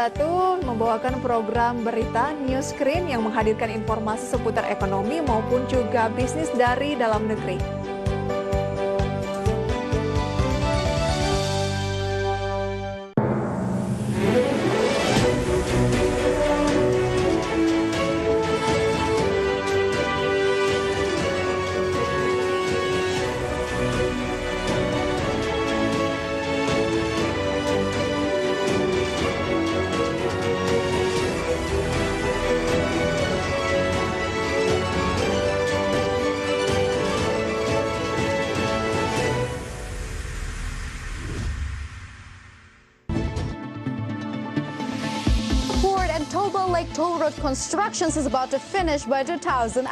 wabarakatuh, membawakan program berita News Screen yang menghadirkan informasi seputar ekonomi maupun juga bisnis dari dalam negeri. Lake Toll Road constructions is about to finish by 2021.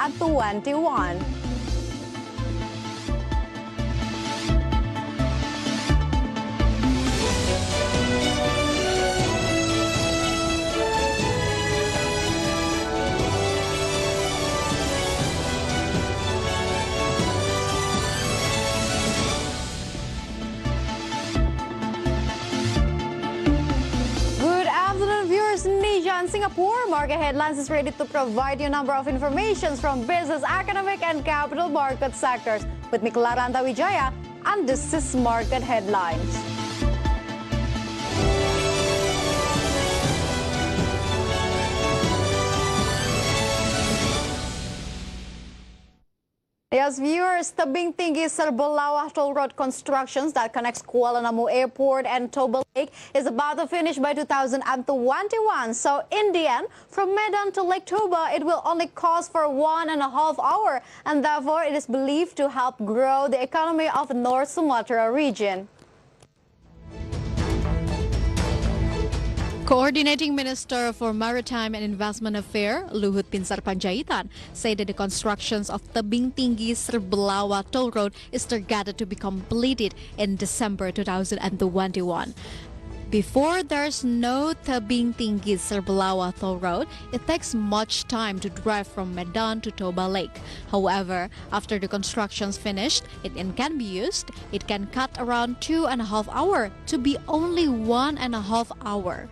Singapore Market Headlines is ready to provide you a number of informations from business, economic, and capital market sectors. With me, Claranta Wijaya, and this is Market Headlines. Yes, viewers, tebing tinggi serbelawah toll road constructions that connects Kuala Namu Airport and Toba Lake is about to finish by 2021. So in the end, from Medan to Lake Toba, it will only cost for 1.5 hours, and therefore it is believed to help grow the economy of the North Sumatra region. Coordinating Minister for Maritime and Investment Affairs, Luhut Binsar Panjaitan, said that the constructions of Tebing Tinggi Serbelawah Toll Road is targeted to be completed in December 2021. Before there's no Tebing Tinggi Serbelawah Toll Road, it takes much time to drive from Medan to Toba Lake. However, after the construction's finished, it can be used. It can cut around 2.5 hours to be only 1.5 hours.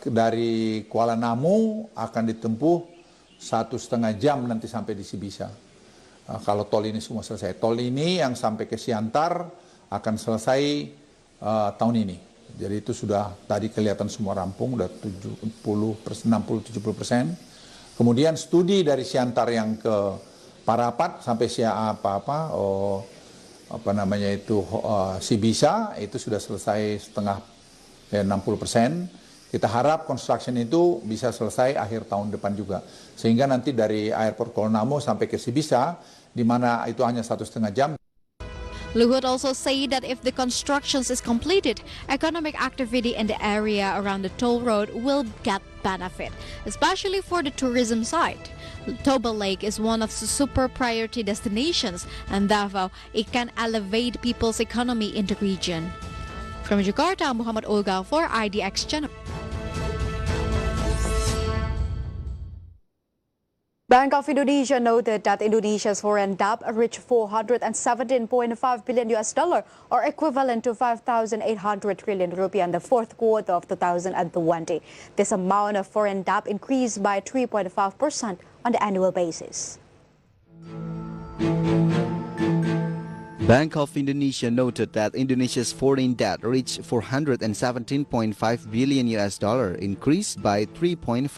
Dari Kuala Namu akan ditempuh 1,5 jam nanti sampai di Sibisa. Kalau tol ini semua selesai. Tol ini yang sampai ke Siantar akan selesai tahun ini. Jadi itu sudah tadi kelihatan semua rampung, udah 60-70%. Kemudian studi dari Siantar yang ke Parapat sampai Sibisa itu sudah selesai setengah 60%. Kita harap construction itu bisa selesai akhir tahun depan juga. Sehingga nanti dari airport Kuala Namu sampai ke Sibisa, di mana itu hanya 1,5 jam. Luhut also said that if the constructions is completed, economic activity in the area around the toll road will get benefit, especially for the tourism side. Toba Lake is one of the super priority destinations, and therefore it can elevate people's economy in the region. From Jakarta, Muhammad Olga for IDX Channel. Bank of Indonesia noted that Indonesia's foreign debt reached $417.5 billion or equivalent to 5,800 trillion rupiah in the fourth quarter of 2020. This amount of foreign debt increased by 3.5% on the annual basis. Bank of Indonesia noted that Indonesia's foreign debt reached $417.5 billion, increased by 3.5%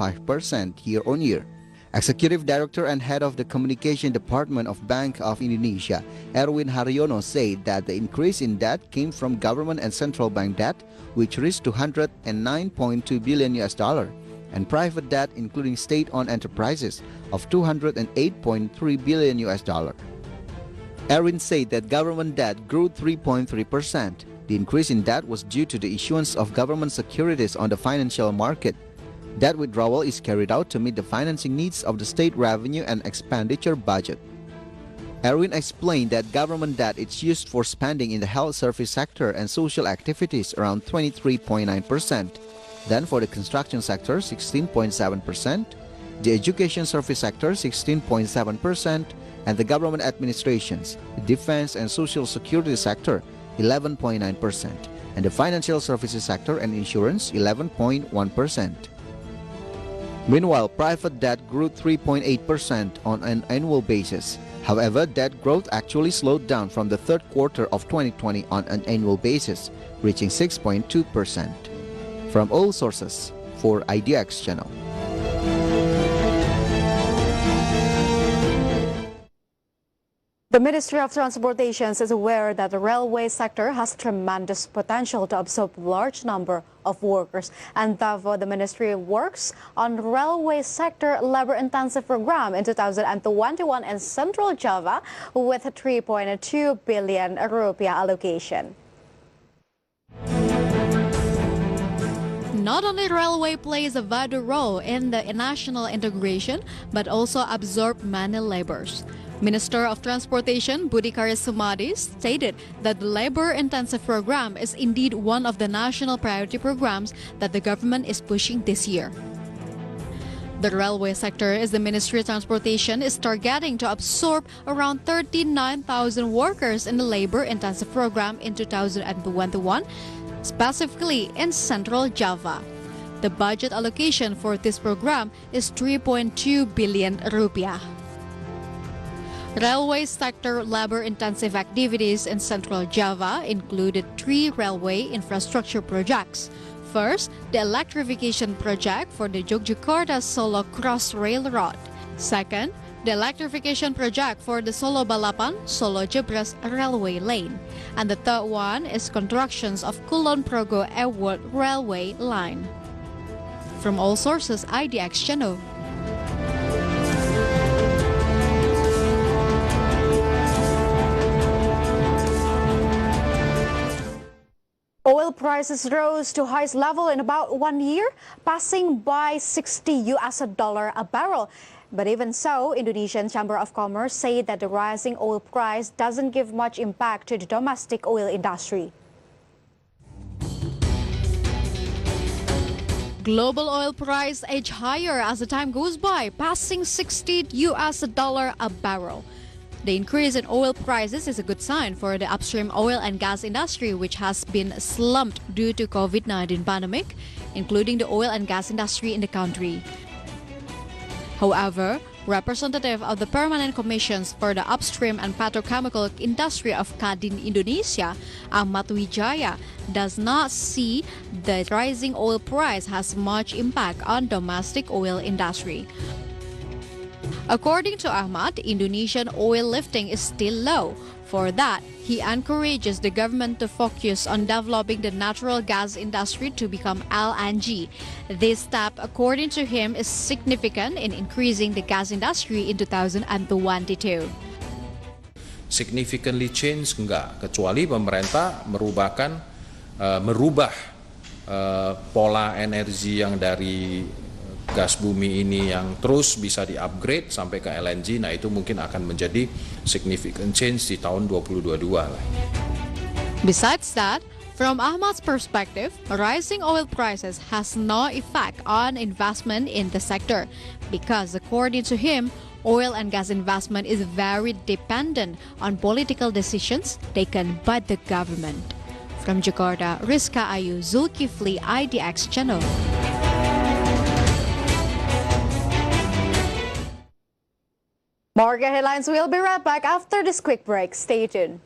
year-on-year. Executive Director and Head of the Communication Department of Bank of Indonesia, Erwin Haryono, said that the increase in debt came from government and central bank debt, which reached $209.2 billion, and private debt, including state-owned enterprises, of $208.3 billion. Erwin said that government debt grew 3.3%. The increase in debt was due to the issuance of government securities on the financial market. Debt withdrawal is carried out to meet the financing needs of the state revenue and expenditure budget. Erwin explained that government debt is used for spending in the health service sector and social activities around 23.9%. Then for the construction sector, 16.7%, the education service sector, 16.7%, and the government administrations, the defense and social security sector, 11.9%. and the financial services sector and insurance 11.1%. Meanwhile, private debt grew 3.8% on an annual basis. However, debt growth actually slowed down from the third quarter of 2020 on an annual basis, reaching 6.2%. From all sources, for IDX Channel. The Ministry of Transportation is aware that the railway sector has tremendous potential to absorb a large number of workers, and therefore the ministry works on railway sector labor-intensive program in 2021 in Central Java with a 3.2 billion rupiah allocation. Not only railway plays a vital role in the national integration, but also absorb many laborers. Minister of Transportation Budi Karya Sumadi stated that the labor-intensive program is indeed one of the national priority programs that the government is pushing this year. The railway sector is the Ministry of Transportation is targeting to absorb around 39,000 workers in the labor-intensive program in 2021, specifically in Central Java. The budget allocation for this program is 3.2 billion rupiah. Railway sector labor-intensive activities in Central Java included 3 railway infrastructure projects. First, the electrification project for the Yogyakarta-Solo Cross Railroad. Second, the electrification project for the Solo Balapan, Solo Jebres railway lane. And the third one is constructions of Kulon Progo Ewot railway line. From all sources, IDX Channel. Oil prices rose to highest level in about 1 year, passing by $60 a barrel. But even so, Indonesian Chamber of Commerce say that the rising oil price doesn't give much impact to the domestic oil industry. Global oil price edge higher as the time goes by, passing $60 a barrel. The increase in oil prices is a good sign for the upstream oil and gas industry, which has been slumped due to COVID-19 pandemic, including the oil and gas industry in the country. However, representative of the Permanent Commissions for the Upstream and Petrochemical Industry of Kadin Indonesia, Ahmad Wijaya, does not see the rising oil price has much impact on domestic oil industry. According to Ahmad, Indonesian oil lifting is still low. For that, he encourages the government to focus on developing the natural gas industry to become LNG. This step, according to him, is significant in increasing the gas industry in 2022. Significantly change enggak, kecuali pemerintah merubah pola energi yang dari gas bumi ini yang terus bisa di-upgrade sampai ke LNG, nah itu mungkin akan menjadi significant change di tahun 2022 lah. Besides that, from Ahmad's perspective, rising oil prices has no effect on investment in the sector because according to him, oil and gas investment is very dependent on political decisions taken by the government. From Jakarta, Rizka Ayu, Zulkifli, IDX Channel. Market headlines will be right back after this quick break. Stay tuned.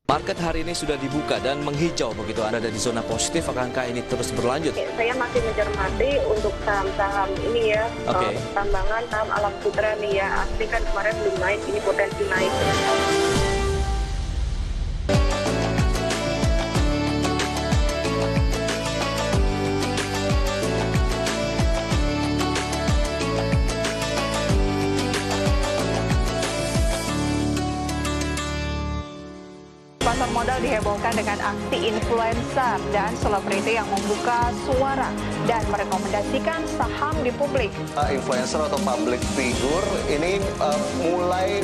Market hari ini sudah dibuka dan menghijau begitu. Anda ada di zona positif, akankah ini terus berlanjut? Saya masih mencermati untuk saham-saham ini ya, tambangan, saham alam putra nih ya. Asli kan kemarin belum naik, ini potensi naik. Pasar modal dihebohkan dengan aksi influencer dan selebriti yang membuka suara dan merekomendasikan saham di publik. Influencer atau public figure ini mulai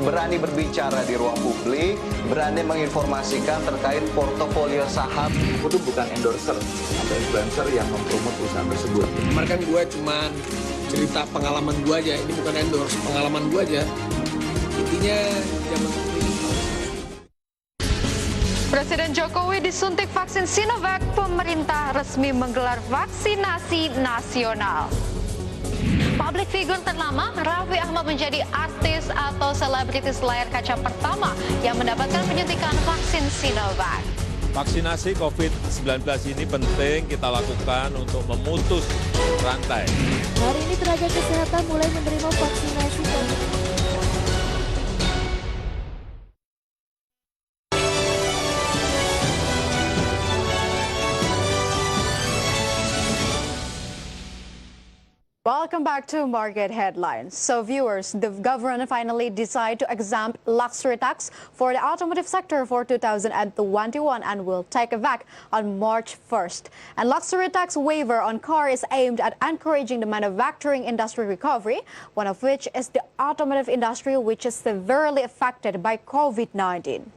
berani berbicara di ruang publik, berani menginformasikan terkait portofolio saham. Itu bukan endorser atau influencer yang mempromot perusahaan tersebut. Kemarin kan gue cuman cerita pengalaman gue aja, ini bukan endorse, pengalaman gue aja. Intinya jangan Presiden Jokowi disuntik vaksin Sinovac, pemerintah resmi menggelar vaksinasi nasional. Public figure ternama Raffi Ahmad menjadi artis atau selebritis layar kaca pertama yang mendapatkan penyuntikan vaksin Sinovac. Vaksinasi COVID-19 ini penting kita lakukan untuk memutus rantai. Hari ini tenaga kesehatan mulai menerima vaksinasi COVID. Welcome back to Market Headlines. So viewers, the government finally decided to exempt luxury tax for the automotive sector for 2021 and will take effect on March 1st. And luxury tax waiver on car is aimed at encouraging the manufacturing industry recovery, one of which is the automotive industry, which is severely affected by COVID-19.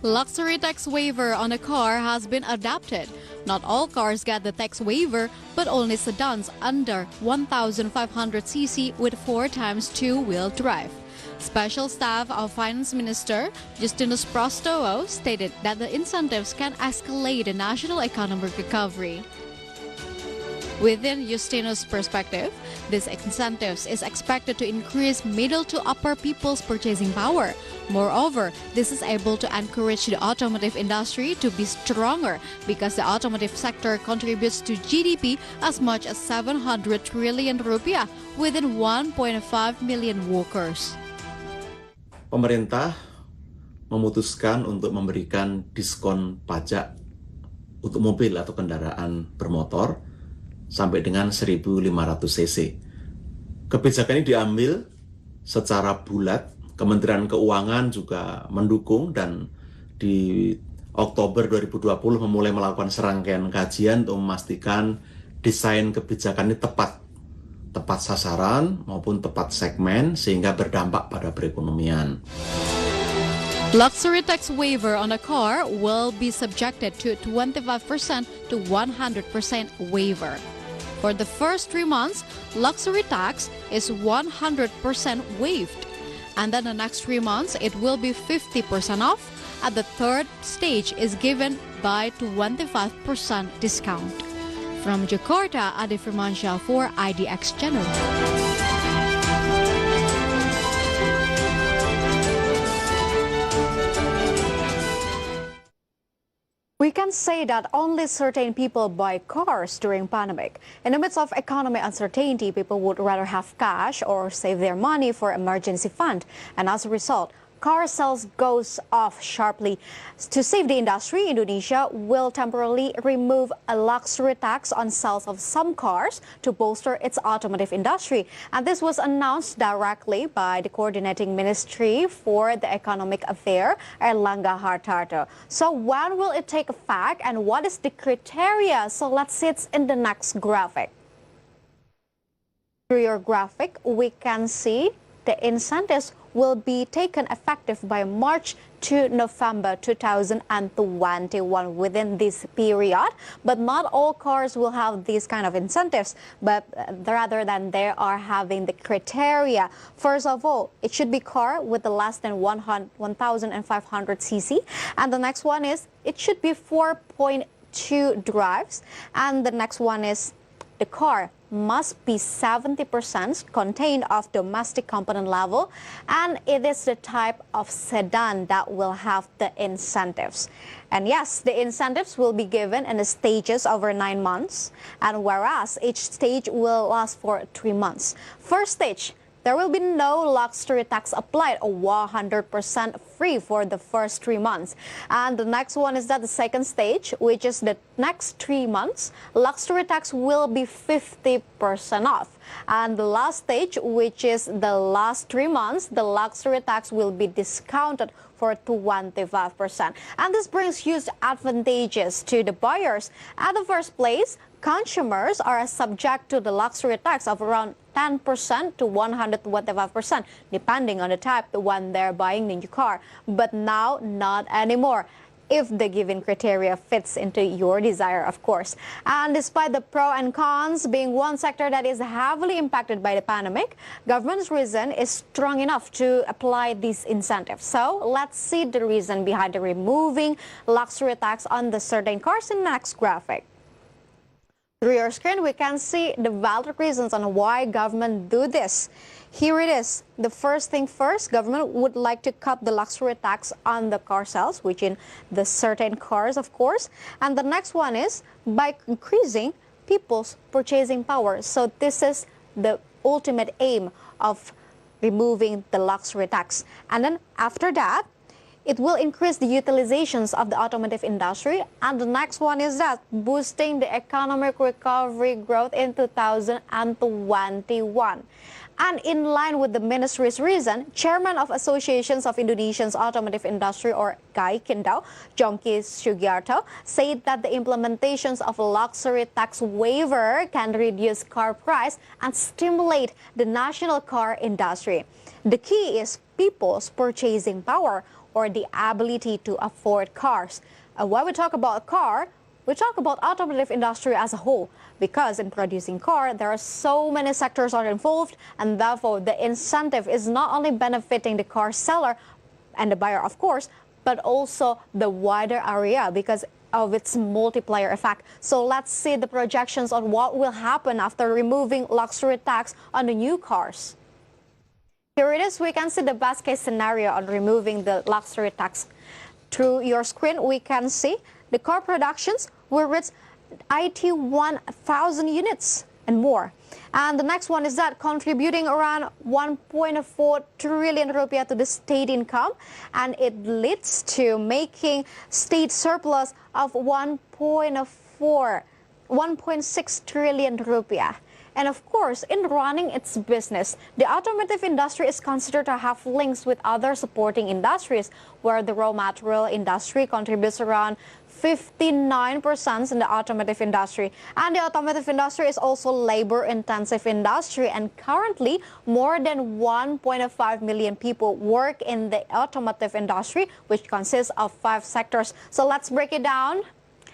Luxury tax waiver on a car has been adopted. Not all cars get the tax waiver, but only sedans under 1,500 cc with 4x two-wheel drive. Special staff of Finance Minister Justinus Prasetyo stated that the incentives can escalate the national economic recovery. Within Justinus' perspective, these incentives is expected to increase middle to upper people's purchasing power. Moreover, this is able to encourage the automotive industry to be stronger because the automotive sector contributes to GDP as much as 700 trillion rupiah within 1.5 million workers. Pemerintah memutuskan untuk memberikan diskon pajak untuk mobil atau kendaraan bermotor sampai dengan 1.500 cc. Kebijakan ini diambil secara bulat, Kementerian Keuangan juga mendukung dan di Oktober 2020 memulai melakukan serangkaian kajian untuk memastikan desain kebijakan ini tepat sasaran maupun tepat segmen sehingga berdampak pada perekonomian. Luxury tax waiver on a car will be subjected to 25% to 100% waiver. For the first 3 months, luxury tax is 100% waived. And then the next 3 months, it will be 50% off. At the third stage is given by 25% discount. From Jakarta, Ade Firmansyah for IDX Channel. We can say that only certain people buy cars during pandemic. In the midst of economic uncertainty, people would rather have cash or save their money for emergency fund. And as a result, car sales goes off sharply. To save the industry, Indonesia will temporarily remove a luxury tax on sales of some cars to bolster its automotive industry. And this was announced directly by the coordinating ministry for the economic affair, Erlangga Hartarto. So when will it take effect and what is the criteria? So let's see it in the next graphic. Through your graphic, we can see the incentives will be taken effective by March to November 2021 within this period. But not all cars will have these kind of incentives, but rather than they are having the criteria. First of all, it should be car with the less than 1,500 cc. And the next one is it should be 4.2 drives. And the next one is the car must be 70% contained of domestic component level, and it is the type of sedan that will have the incentives. And yes, the incentives will be given in the stages over 9 months, and whereas each stage will last for 3 months. First stage, there will be no luxury tax applied, or 100% free for the first 3 months. And the next one is that the second stage, which is the next 3 months, luxury tax will be 50% off. And the last stage, which is the last 3 months, the luxury tax will be discounted for 25%. And this brings huge advantages to the buyers. At the first place, consumers are subject to the luxury tax of around 10% to 125%, depending on the type, the one they're buying the new car. But now, not anymore. if the given criteria fits into your desire, of course. And despite the pro and cons being one sector that is heavily impacted by the pandemic, government's reason is strong enough to apply these incentives. So let's see the reason behind the removing luxury tax on the certain cars in the next graphic. Through your screen, we can see the valid reasons on why government do this. Here it is. The first thing first, government would like to cut the luxury tax on the car sales, which in the certain cars, of course. And the next one is by increasing people's purchasing power. So this is the ultimate aim of removing the luxury tax. And then after that, it will increase the utilizations of the automotive industry. And the next one is that boosting the economic recovery growth in 2021. And in line with the ministry's reason, Chairman of Associations of Indonesia's Automotive Industry, or GAIKINDO, Jongki Sugiarto, said that the implementations of a luxury tax waiver can reduce car price and stimulate the national car industry. The key is people's purchasing power, or the ability to afford cars. When we talk about car, we talk about automotive industry as a whole, because in producing car, there are so many sectors are involved, and therefore the incentive is not only benefiting the car seller and the buyer, of course, but also the wider area because of its multiplier effect. So let's see the projections on what will happen after removing luxury tax on the new cars. Here it is. We can see the best case scenario on removing the luxury tax. Through your screen, we can see the car productions will reach 81,000 units and more. And the next one is that contributing around 1.4 trillion rupiah to the state income, and it leads to making state surplus of 1.6 trillion rupiah. And of course, in running its business, the automotive industry is considered to have links with other supporting industries, where the raw material industry contributes around 59% in the automotive industry. And the automotive industry is also labor-intensive industry, and currently more than 1.5 million people work in the automotive industry, which consists of 5 sectors. So let's break it down.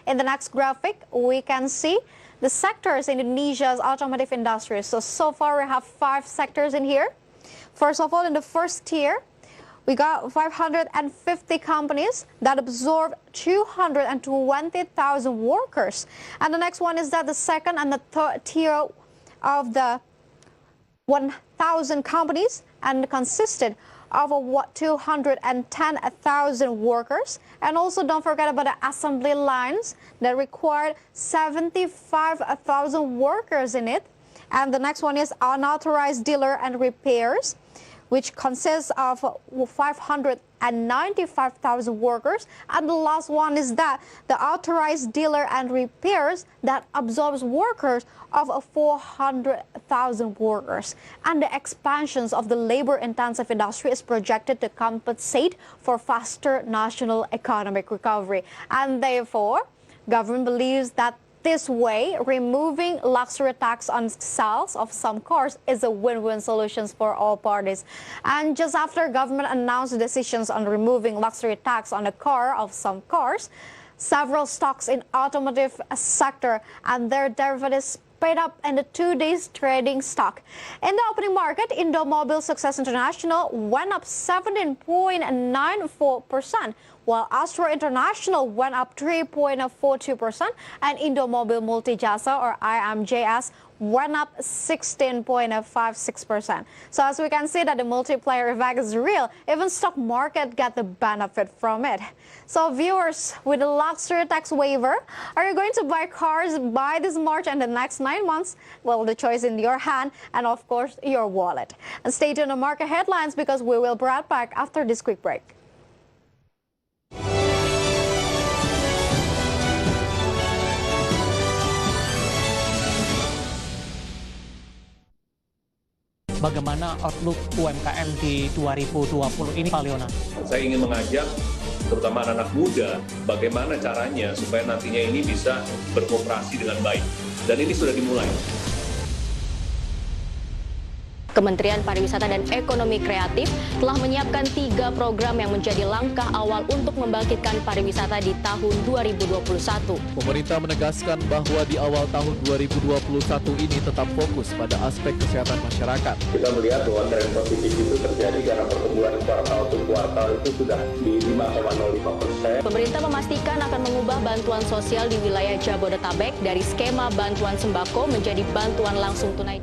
In the next graphic, we can see the sectors in Indonesia's automotive industry. So far we have 5 sectors in here. First of all, in the first tier, we got 550 companies that absorb 220,000 workers. And the next one is that the second and the third tier of the 1,000 companies, and consisted of 210,000 workers. And also don't forget about the assembly lines that required 75,000 workers in it. And the next one is unauthorized dealer and repairs, which consists of 595,000 workers. And the last one is that the authorized dealer and repairs that absorbs workers of 400,000 workers. And the expansions of the labor-intensive industry is projected to compensate for faster national economic recovery. And therefore, government believes that this way, removing luxury tax on sales of some cars is a win-win solution for all parties. And just after government announced decisions on removing luxury tax on the car of some cars, several stocks in automotive sector and their derivatives paid up in the 2 days trading stock. In the opening market, Indomobil Success International went up 17.94%, while Astro International went up 3.42%, and Indomobil Multijasa, or IMJS, went up 16.56%. So as we can see that the multiplier effect is real, even stock market get the benefit from it. So viewers, with the luxury tax waiver, are you going to buy cars by this March and the next 9 months? Well, the choice in your hand and of course your wallet. And stay tuned on market headlines, because we will be right back after this quick break. Bagaimana outlook UMKM di 2020 ini, Pak Leona? Saya ingin mengajak terutama anak-anak muda bagaimana caranya supaya nantinya ini bisa berkooperasi dengan baik. Dan ini sudah dimulai. Kementerian Pariwisata dan Ekonomi Kreatif telah menyiapkan 3 program yang menjadi langkah awal untuk membangkitkan pariwisata di tahun 2021. Pemerintah menegaskan bahwa di awal tahun 2021 ini tetap fokus pada aspek kesehatan masyarakat. Kita melihat bahwa tren positif itu terjadi karena pertumbuhan kuartal ke kuartal itu sudah di 5,05%. Pemerintah memastikan akan mengubah bantuan sosial di wilayah Jabodetabek dari skema bantuan sembako menjadi bantuan langsung tunai.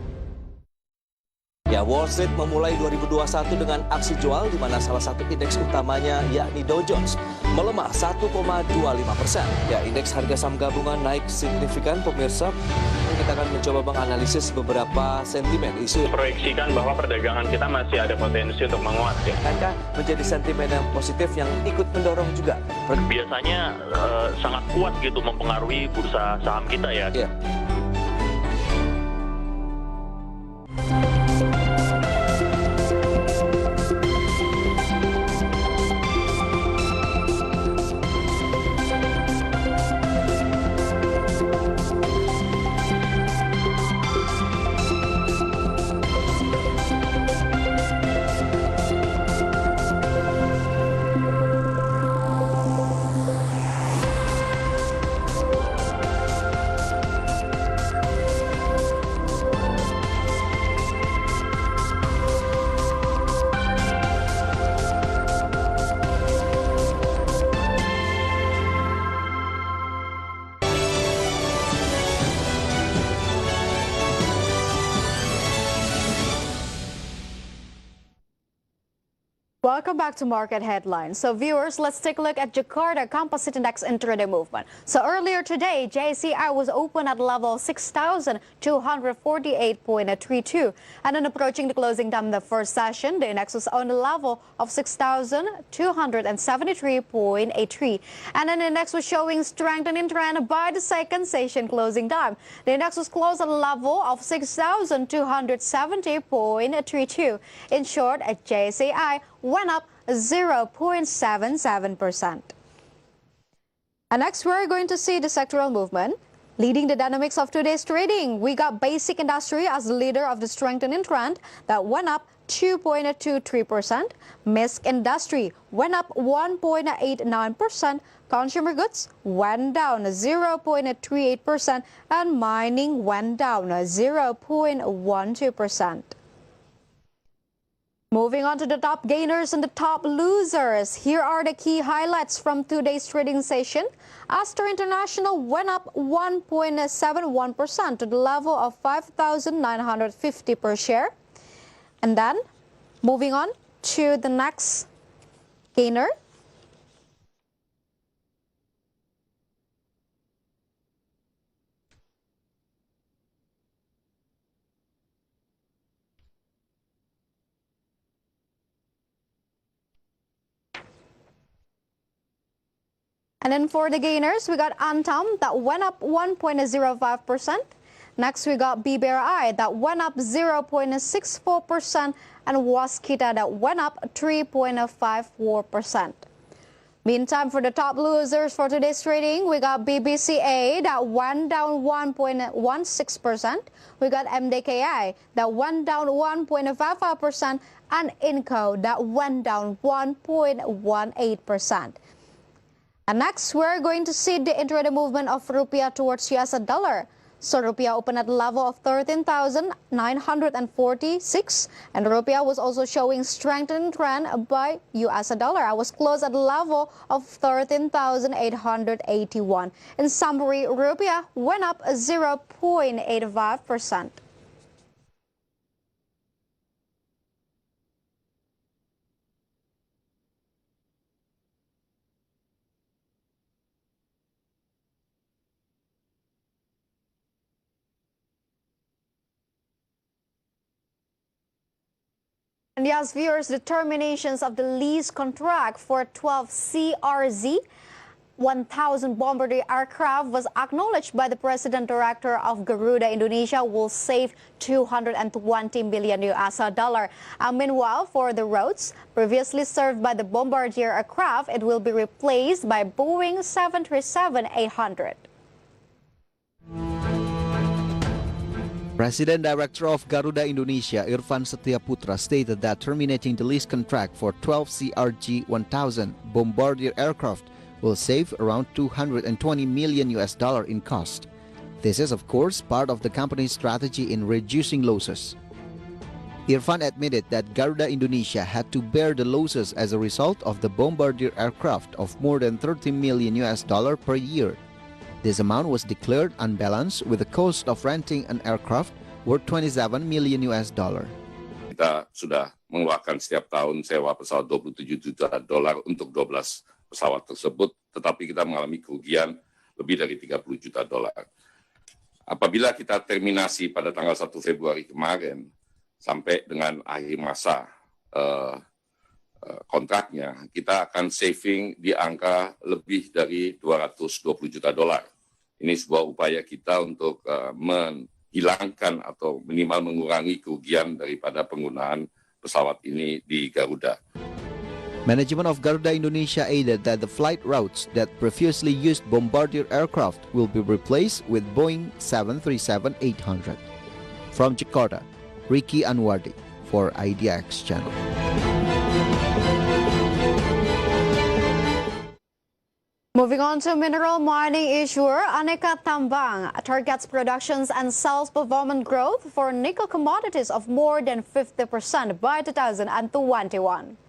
Ya, Wall Street memulai 2021 dengan aksi jual di mana salah satu indeks utamanya yakni Dow Jones melemah 1,25%. Ya, indeks harga saham gabungan naik signifikan pemirsa. Kita akan mencoba menganalisis beberapa sentimen isu. Proyeksikan bahwa perdagangan kita masih ada potensi untuk menguat. Ya. Akankah menjadi sentimen yang positif yang ikut mendorong juga? Biasanya sangat kuat gitu mempengaruhi bursa saham kita ya. Ya. Welcome back to Market Headlines. So viewers, let's take a look at Jakarta Composite Index intraday movement. So earlier today, JCI was open at level 6,248.32. And then approaching the closing time of the first session, the index was on the level of 6,273.83. And then the index was showing strengthening trend by the second session closing time. The index was closed at a level of 6,270.32. In short, at JCI went up 0.77%. And next, we're going to see the sectoral movement. Leading the dynamics of today's trading, we got basic industry as the leader of the strengthening trend that went up 2.23%. Misc industry went up 1.89%. Consumer goods went down 0.38%. And mining went down 0.12%. Moving on to the top gainers and the top losers. Here are the key highlights from today's trading session. Astra International went up 1.71% to the level of 5,950 per share. And then, moving on to the next gainer. And then for the gainers, we got Antam that went up 1.05%. Next, we got BBRI that went up 0.64%. And Waskita that went up 3.54%. Meantime, for the top losers for today's trading, we got BBCA that went down 1.16%. We got MDKI that went down 1.55%. And Inco that went down 1.18%. And next, we're going to see the intraday movement of rupiah towards US dollar. So rupiah opened at the level of 13,946, and rupiah was also showing strengthening trend by US dollar. I was closed at the level of 13,881. In summary, rupiah went up 0.85%. And yes, viewers, the terminations of the lease contract for 12 CRZ 1000 Bombardier aircraft was acknowledged by the President Director of Garuda Indonesia will save 220 million US dollar. Meanwhile, for the routes previously served by the Bombardier aircraft, it will be replaced by Boeing 737-800. President Director of Garuda Indonesia, Irfan Setiaputra, stated that terminating the lease contract for 12 CRJ-1000 Bombardier aircraft will save around $220 million in cost. This is, of course, part of the company's strategy in reducing losses. Irfan admitted that Garuda Indonesia had to bear the losses as a result of the Bombardier aircraft of more than $30 million per year. This amount was declared unbalanced with the cost of renting an aircraft worth $27 million. Kita sudah mengeluarkan setiap tahun sewa pesawat $27 juta untuk 12 pesawat tersebut, tetapi kita mengalami kerugian lebih dari $30 juta. Apabila kita terminasi pada tanggal 1 Februari kemarin sampai dengan akhir masa kontraknya, kita akan saving di angka lebih dari $220 juta. Ini sebuah upaya kita untuk menghilangkan atau minimal mengurangi kerugian daripada penggunaan pesawat ini di Garuda. Management of Garuda Indonesia added that the flight routes that previously used Bombardier aircraft will be replaced with Boeing 737-800. From Jakarta, Ricky Anwardi for IDX Channel. Moving on to mineral mining issuer, Aneka Tambang targets productions and sales performance growth for nickel commodities of more than 50% by 2021.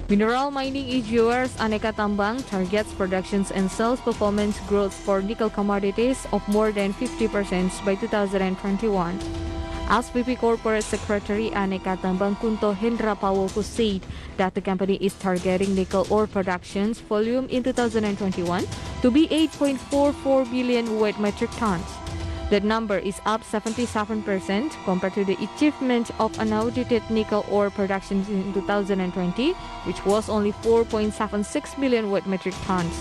Mineral mining issuers Aneka Tambang targets productions and sales performance growth for nickel commodities of more than 50% by 2021. As VP Corporate Secretary Aneka Tambang Kunto Hendra Pawoku said that the company is targeting nickel ore productions volume in 2021 to be 8.44 billion wet metric tons. That number is up 77% compared to the achievement of unaudited nickel ore production in 2020, which was only 4.76 million wet metric tons.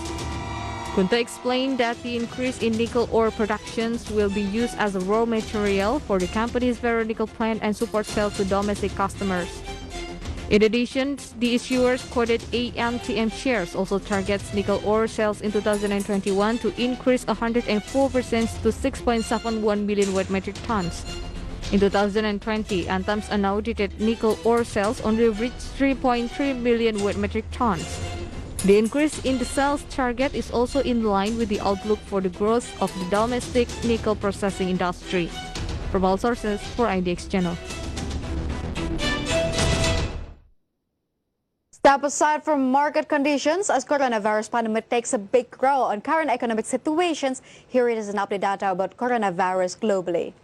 Kunto explained that the increase in nickel ore productions will be used as a raw material for the company's ferronickel plant and support sales to domestic customers. In addition, the issuers quoted AMTM shares also targets nickel ore sales in 2021 to increase 104% to 6.71 million wet metric tons. In 2020, Antam's unaudited nickel ore sales only reached 3.3 million wet metric tons. The increase in the sales target is also in line with the outlook for the growth of the domestic nickel processing industry. From all sources for IDX Channel. Step aside from market conditions as coronavirus pandemic takes a big role on current economic situations. Here it is an update data about coronavirus globally.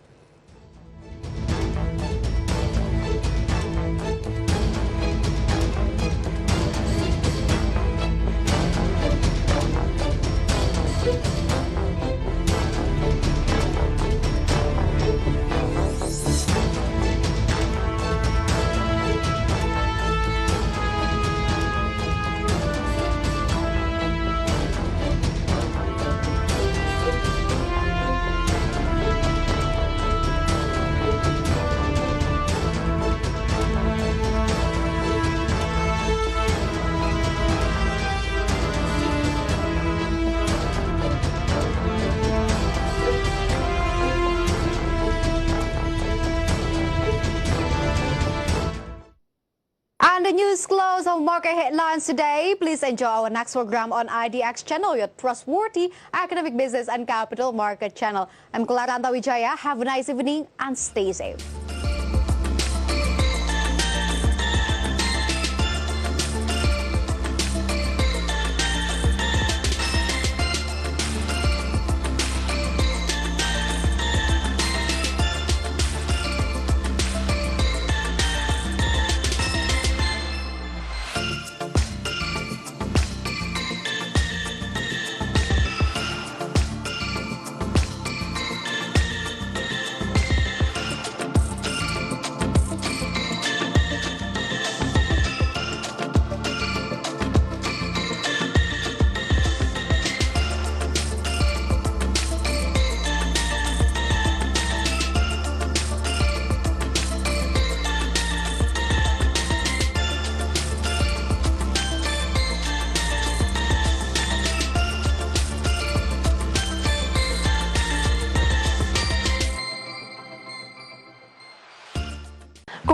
And the news close of market headlines today. Please enjoy our next program on IDX Channel, your trustworthy economic business and capital market channel. I'm Claranta Wijaya. Have a nice evening and stay safe.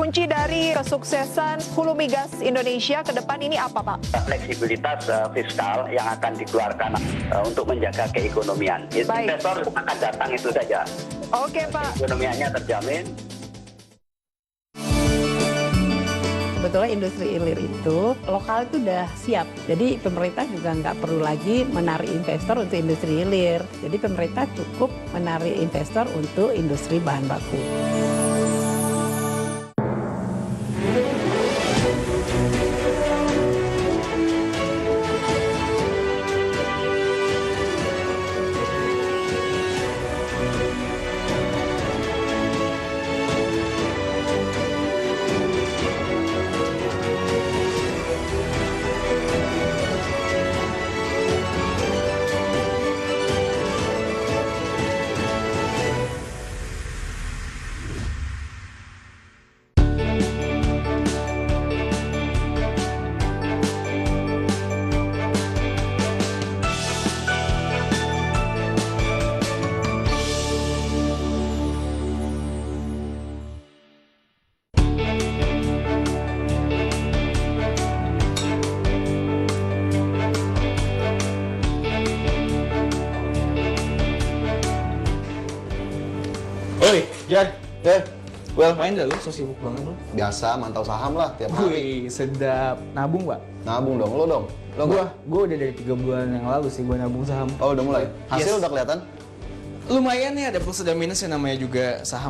Kunci dari kesuksesan hulu migas Indonesia ke depan ini apa, Pak? Fleksibilitas fiskal yang akan dikeluarkan untuk menjaga keekonomian. Investor akan datang itu saja. Oke, Pak. Ekonomiannya terjamin. Sebetulnya industri hilir itu lokal itu udah siap. Jadi pemerintah juga nggak perlu lagi menarik investor untuk industri hilir. Jadi pemerintah cukup menarik investor untuk industri bahan baku. Oi, Jan. Well, main dah lu, so sibuk banget lu. Biasa, mantau saham lah tiap hari. Wih, sedap. Nabung, Pak? Nabung dong, lo dong? Gua udah dari 3 bulan yang lalu sih gua nabung saham. Oh, udah mulai? Hasil udah kelihatan? Lumayan ya, ada plus dan minus yang namanya juga saham.